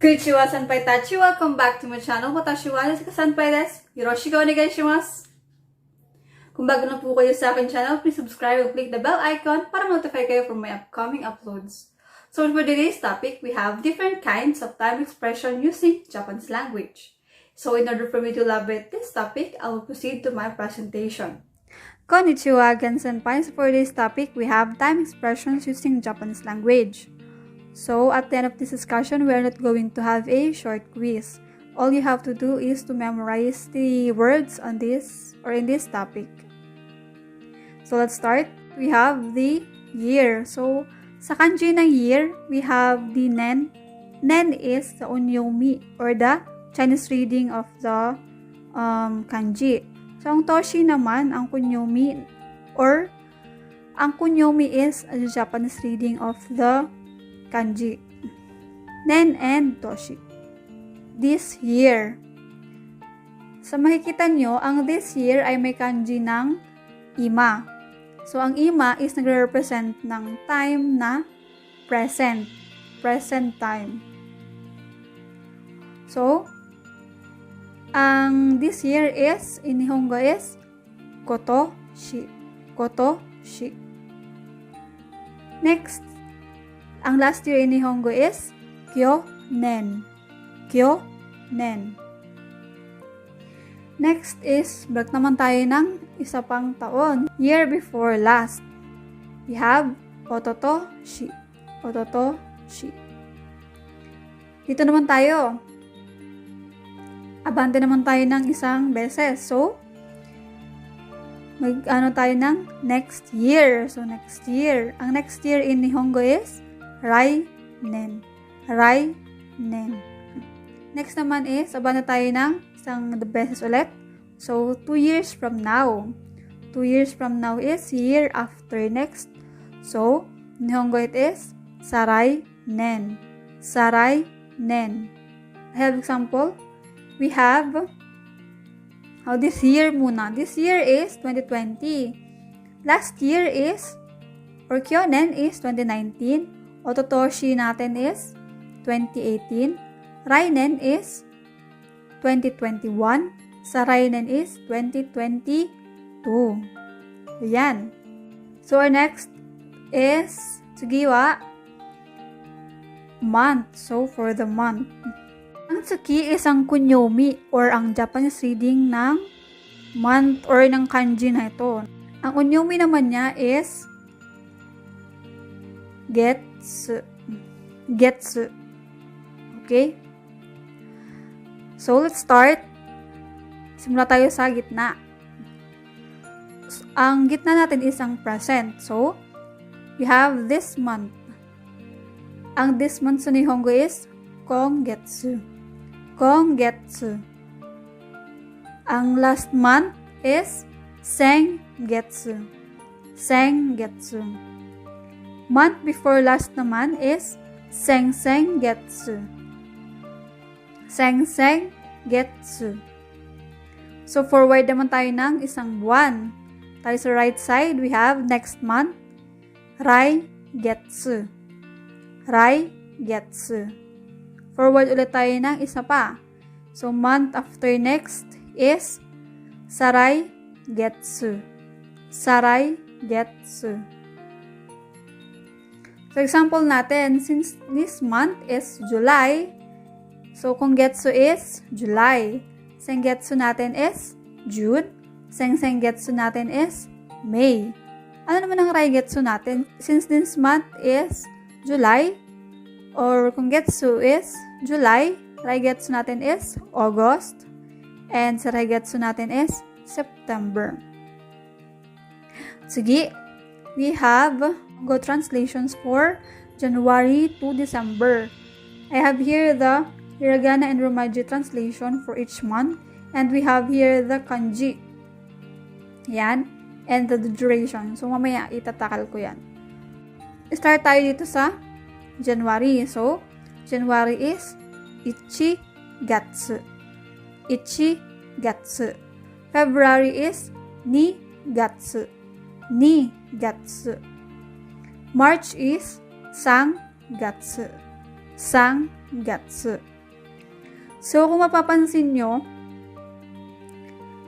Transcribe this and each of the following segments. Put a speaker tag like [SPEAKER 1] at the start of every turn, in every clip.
[SPEAKER 1] こんにちは、先輩たち。Welcome back to my channel. Watashi wa senpai desu. Yoroshiku onegaishimasu. Kung bago na po kayo sa akin channel, please subscribe and click the bell icon para notify kayo from my upcoming uploads. So for today's topic, we have different kinds of time expression using Japanese language. So in order for me to elaborate this topic, I will proceed to my presentation. Konnichiwa again, senpai. So for this topic, we have time expressions using Japanese language. So at the end of this discussion, we are not going to have a short quiz. All you have to do is to memorize the words on this or in this topic. So let's start. We have the year. So sa kanji ng year, we have the nen. Nen is the onyomi or the Chinese reading of the kanji. So ang toshi naman, ang kunyomi or ang kunyomi is a Japanese reading of the kanji. Nen and toshi. This year. So makikita nyo, ang this year ay may kanji ng ima. So ang ima is nagre-represent ng time na present. Present time. So, ang this year is, in Nihongo is, kotoshi. Kotoshi. Next, ang last year in Nihongo is kyonen. Kyonen. Next is, balik naman tayo ng isa pang taon. Year before last. We have ototoshi. Ototoshi. Dito naman tayo. Abante naman tayo ng isang beses. So, mag-ano tayo ng next year. So, next year. Ang next year in Nihongo is rainen. Rainen. Next naman is, abante tayo ng isang beses ulit. So, 2 years from now. 2 years from now is year after next. So, Nihongo it is sarai-nen. Sarai-nen. I have example. We have this year muna. This year is 2020. Last year is, or kyonen is 2019. Ototoshi natin is 2018. Rainen is 2021. Sarainen is 2022. Ayan. So, our next is, tsugiwa, month. So, for the month. Ang tsuki is ang kunyomi or ang Japanese reading ng month or ng kanji na ito. Ang kunyomi naman niya is getsu. Getsu. Okay? So, let's start. Simula tayo sa gitna. Ang gitna natin is ang present. So, we have this month. Ang this month sa Nihongo is kongetsu. Kongetsu. Ang last month is sengetsu. Sengetsu. Month before last naman is sengetsu. Sengetsu. So, forward naman tayo ng isang buwan. Tayo sa right side, we have next month, raigetsu. Raigetsu. Forward ulit tayo ng isa pa. So, month after next is saraigetsu. Saraigetsu. For example natin, since this month is July, so kung getsu is July, sengetsu natin is June, sengetsu natin is May. Ano naman ang raigetsu natin? Since this month is July, or kung getsu is July, raigetsu natin is August, and sa raigetsu natin is September. Sige, we have go translations for January to December. I have here the hiragana and romaji translation for each month, and we have here the kanji. Yan, and the duration. So, mamaya itatakal ko yan. Start tayo dito sa January. So, January is ichigatsu. Ichigatsu. February is nigatsu. Nigatsu. March is sangatsu. Sangatsu. So, kung mapapansin nyo,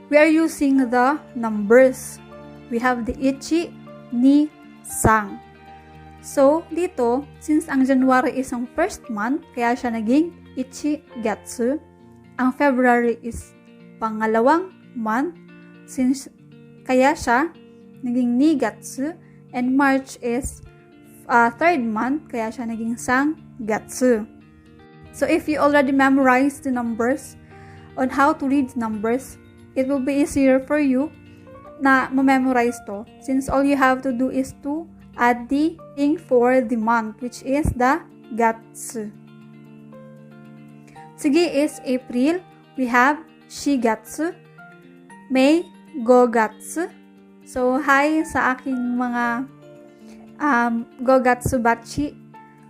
[SPEAKER 1] we are using the numbers. We have the ichi, ni, sang. So, dito, since ang January is ang first month, kaya siya naging ichi gatsu. Ang February is pangalawang month, since kaya siya naging ni gatsu. And March is third month, kaya siya naging sang gatsu. So, if you already memorized the numbers on how to read numbers, it will be easier for you na ma-memorize to, since all you have to do is to add the thing for the month, which is the gatsu. Sige is April, we have shigatsu. May, gogatsu. So, hi sa aking mga gogatsu bachi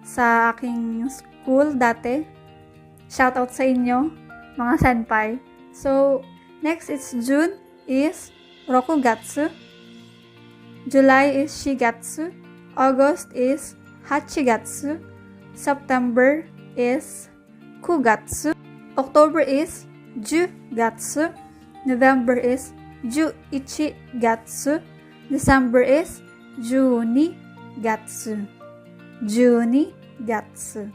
[SPEAKER 1] sa aking school dati. Shoutout sa inyo, mga senpai. So, next is June is Rokugatsu. July is Shigatsu. August is Hachigatsu. September is Kugatsu. October is Jugatsu. November is Juichigatsu. December is Junigatsu. Junigatsu.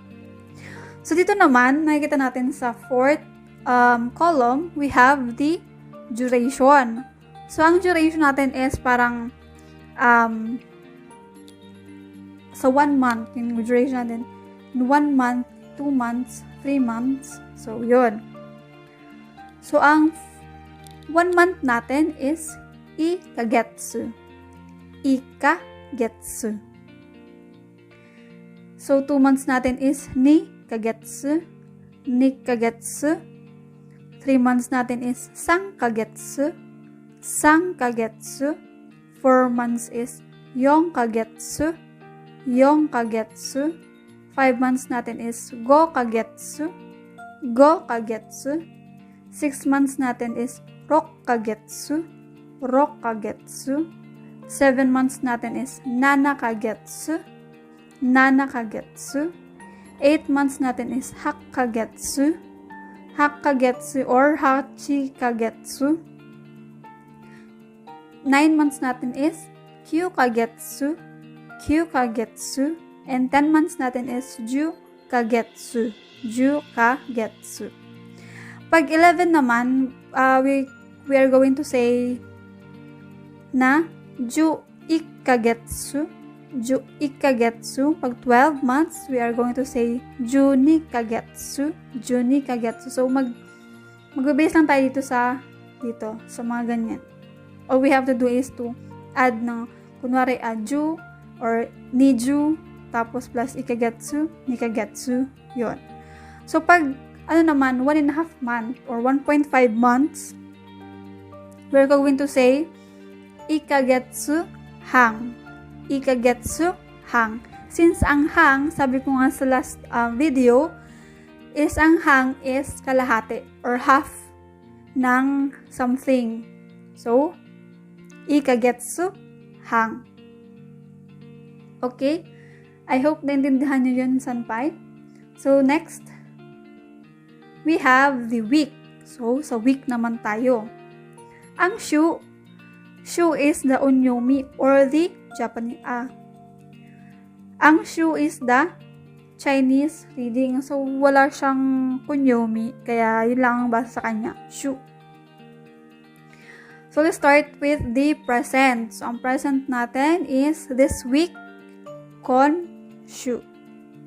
[SPEAKER 1] So, dito naman, nakikita natin sa fourth column, we have the duration. So, ang duration natin is parang sa 1 month, yung duration natin, 1 month, 2 months, 3 months. So, yun. So, ang 1 month natin is ikagetsu. Ikagetsu. So, 2 months natin is nikagetsu. Nikagetsu. 3 months natin is sankagetsu. Sankagetsu. 4 months is yonkagetsu. Yonkagetsu. 5 months natin is gokagetsu. Gokagetsu. 6 months natin is rokkagetsu. Rokkagetsu. 7 months natin is nanakagetsu. Nanakagetsu. 8 months natin is hakkagetsu. Hakkagetsu or hachikagetsu. 9 months natin is kyukagetsu. Kyukagetsu. And 10 months natin is jukagetsu. Jukagetsu. Pag 11 naman, we are going to say na juikagetsu. Juikagetsu. Pag 12 months, we are going to say junikagetsu. Junikagetsu. So, mag-base lang tayo dito sa mga ganyan. All we have to do is to add ng, kunwari, ju or niju, tapos plus ikagetsu, nikagetsu, yun. So, pag, 1.5 month or 1.5 months, we're going to say ikagetsu hang. Ikagetsu hang. Since ang hang, sabi ko nga sa last video, is ang hang is kalahati or half ng something. So, ikagetsu hang. Okay? I hope naintindihan nyo yun, senpai. So, next, we have the week. So, sa week naman tayo. Ang shu is the onyomi or the Japanese. Ang shu is the Chinese reading. So, wala siyang kunyomi. Kaya, yun lang ang basa sa kanya. Shu. So, let's start with the present. So, ang present natin is this week, konshu.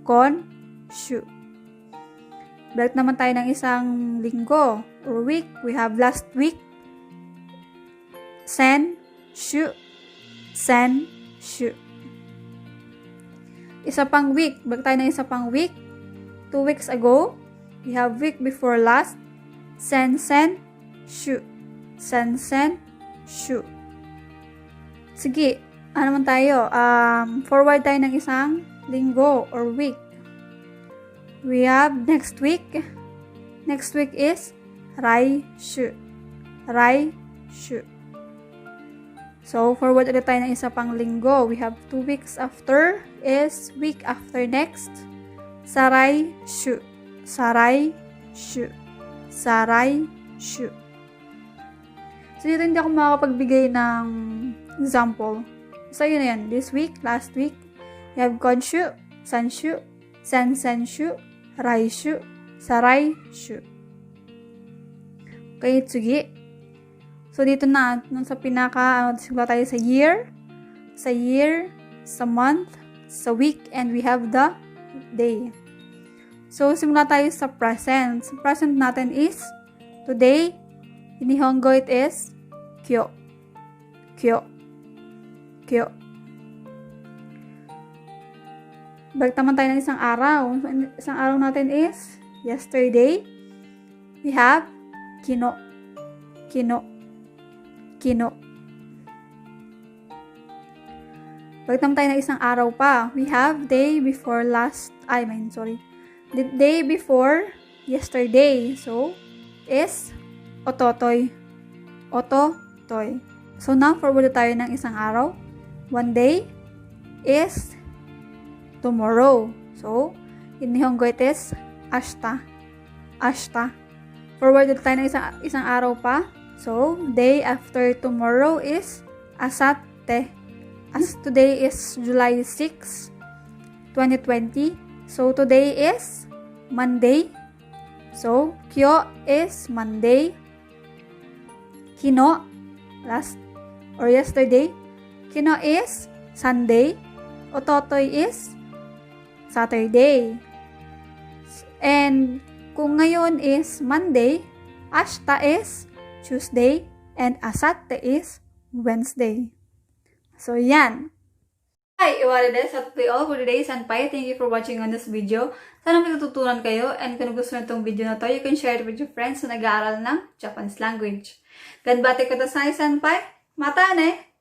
[SPEAKER 1] Konshu. Balik naman tayo ng isang linggo or week. We have last week, senshu. Senshu. Isa pang week. Balik tayo ng isa pang week. 2 weeks ago, we have week before last, sensenshu. Sensenshu. Sige, ano naman tayo? Forward tayo ng isang linggo or week. We have next week. Next week is raishu. Raishu. So, forward ulit tayo ng isa pang linggo. We have 2 weeks after is week after next. Saraishu. Saraishu. sarai shu. So, dito hindi ako makakapagbigay ng example. So, yun na yan. This week, last week, you have konshu, sanshu, sensenshu, raishu, saraishu. Okay, tsugi. So, dito na, sa pinaka, sigla tayo sa year, sa month, sa week, and we have the day. So, simula tayo sa present. Sa present natin is, today, in Nihongo it is, kyo. Kyo. Kyo. Balik naman tayo ng isang araw. So, isang araw natin is, yesterday, we have, kino. Kino. Kino. Balik naman tayo ng isang araw pa. We have day before the day before yesterday. So, is ototoy. Ototoy. So, now, forward tayo ng isang araw. One day is tomorrow. So, in Nihongo it is ashita. Ashita. Forward tayo ng isang araw pa. So, day after tomorrow is asatte. As today is July 6, 2020. So, today is Monday. So, kyo is Monday. Kino, yesterday. Kino is Sunday. Ototoy is Saturday. And kung ngayon is Monday, ashita is Tuesday, and asatte is Wednesday. So, yan. Hi, iwari des. That's all for today. Senpai, thank you for watching on this video. Sana may natutunan kayo, and kung gusto nyo itong video na to, you can share it with your friends na nag-aaral ng Japanese language. Ganbate kata sai, senpai. Mata ne!